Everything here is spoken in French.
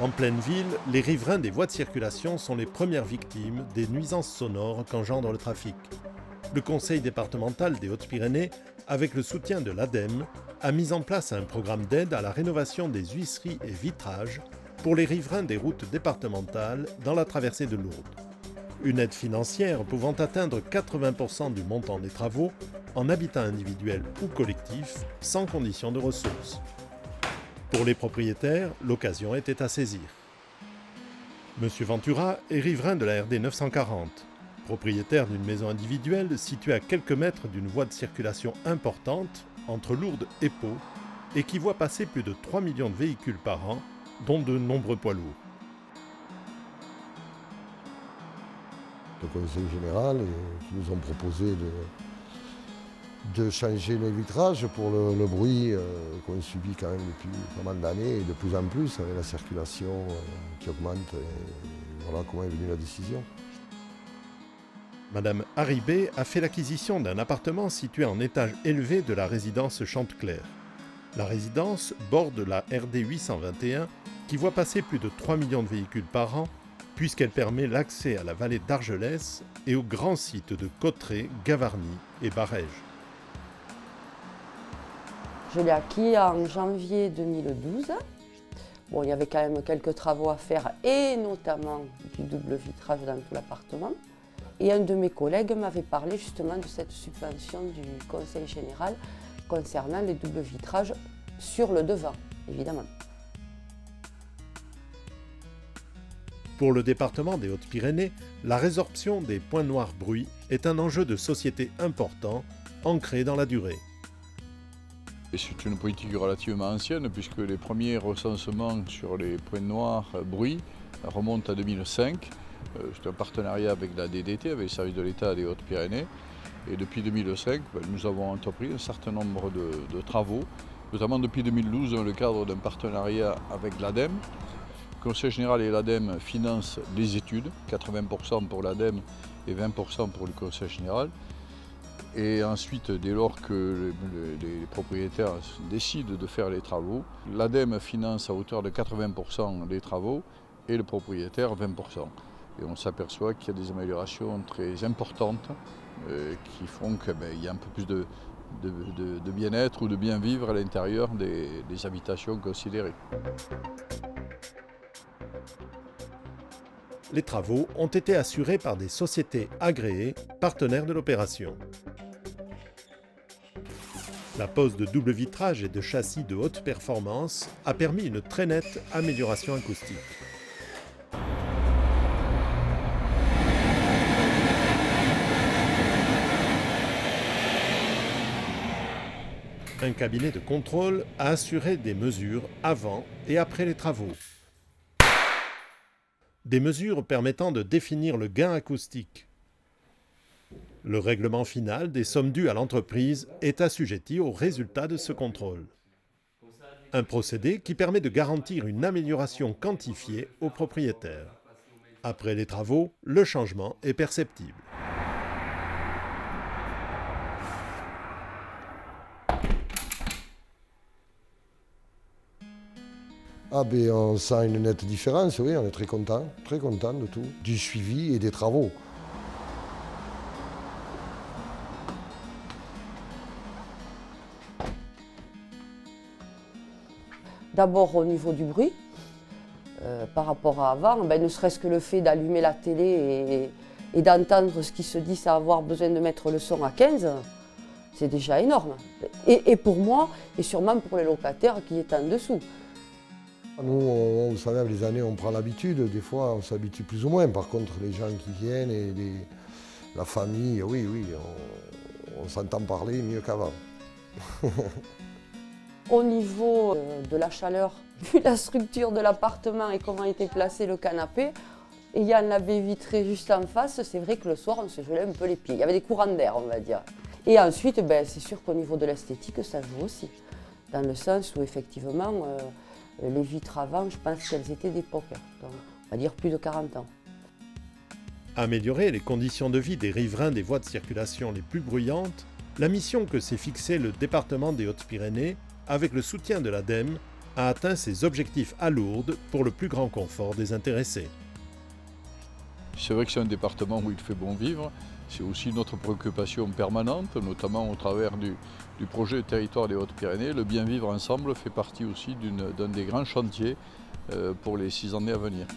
En pleine ville, les riverains des voies de circulation sont les premières victimes des nuisances sonores qu'engendre le trafic. Le Conseil départemental des Hautes-Pyrénées, avec le soutien de l'ADEME, a mis en place un programme d'aide à la rénovation des huisseries et vitrages pour les riverains des routes départementales dans la traversée de Lourdes. Une aide financière pouvant atteindre 80% du montant des travaux en habitat individuel ou collectif, sans condition de ressources. Pour les propriétaires, l'occasion était à saisir. Monsieur Ventura est riverain de la RD 940, propriétaire d'une maison individuelle située à quelques mètres d'une voie de circulation importante entre Lourdes et Pau et qui voit passer plus de 3 millions de véhicules par an, dont de nombreux poids lourds. Le conseil général qui nous ont proposé de changer les vitrages pour le bruit qu'on subit quand même depuis pas mal d'années et de plus en plus avec la circulation qui augmente. Et voilà comment est venue la décision. Madame Haribé a fait l'acquisition d'un appartement situé en étage élevé de la résidence Chanteclair. La résidence borde la RD 821 qui voit passer plus de 3 millions de véhicules par an puisqu'elle permet l'accès à la vallée d'Argelès et aux grands sites de Cauterets, Gavarnie et Barèges. Je l'ai acquis en janvier 2012. Bon, il y avait quand même quelques travaux à faire et notamment du double vitrage dans tout l'appartement. Et un de mes collègues m'avait parlé justement de cette subvention du Conseil général concernant les doubles vitrages sur le devant, évidemment. Pour le département des Hautes-Pyrénées, la résorption des points noirs bruit est un enjeu de société important, ancré dans la durée. C'est une politique relativement ancienne puisque les premiers recensements sur les points noirs bruit remontent à 2005. C'est un partenariat avec la DDT, avec les services de l'État des Hautes-Pyrénées. Et depuis 2005, nous avons entrepris un certain nombre de travaux, notamment depuis 2012 dans le cadre d'un partenariat avec l'ADEME. Le Conseil général et l'ADEME financent les études, 80% pour l'ADEME et 20% pour le Conseil général. Et ensuite, dès lors que les propriétaires décident de faire les travaux, l'ADEME finance à hauteur de 80% les travaux et le propriétaire 20%. Et on s'aperçoit qu'il y a des améliorations très importantes qui font qu'il y a un peu plus de bien-être ou de bien-vivre à l'intérieur des habitations considérées. Les travaux ont été assurés par des sociétés agréées, partenaires de l'opération. La pose de double vitrage et de châssis de haute performance a permis une très nette amélioration acoustique. Un cabinet de contrôle a assuré des mesures avant et après les travaux. Des mesures permettant de définir le gain acoustique. Le règlement final des sommes dues à l'entreprise est assujetti au résultat de ce contrôle. Un procédé qui permet de garantir une amélioration quantifiée aux propriétaires. Après les travaux, le changement est perceptible. Ah ben on sent une nette différence, oui, on est très content de tout, du suivi et des travaux. D'abord au niveau du bruit, par rapport à avant, ne serait-ce que le fait d'allumer la télé et d'entendre ce qui se dit sans avoir besoin de mettre le son à 15, c'est déjà énorme. Et pour moi, et sûrement pour les locataires qui est en dessous. Nous, vous savez, avec les années, on prend l'habitude, des fois on s'habitue plus ou moins. Par contre, les gens qui viennent et la famille, oui, on s'entend parler mieux qu'avant. Au niveau de la chaleur, vu la structure de l'appartement et comment était placé le canapé, ayant la baie vitrée juste en face, c'est vrai que le soir, on se gelait un peu les pieds. Il y avait des courants d'air, on va dire. Et ensuite, c'est sûr qu'au niveau de l'esthétique, ça joue aussi. Dans le sens où, effectivement, les vitres avant, je pense qu'elles étaient d'époque. Donc, on va dire plus de 40 ans. Améliorer les conditions de vie des riverains des voies de circulation les plus bruyantes, la mission que s'est fixée le département des Hautes-Pyrénées, avec le soutien de l'ADEME, a atteint ses objectifs à Lourdes pour le plus grand confort des intéressés. C'est vrai que c'est un département où il fait bon vivre. C'est aussi notre préoccupation permanente, notamment au travers du projet Territoire des Hautes-Pyrénées. Le bien vivre ensemble fait partie aussi d'un des grands chantiers pour les 6 années à venir.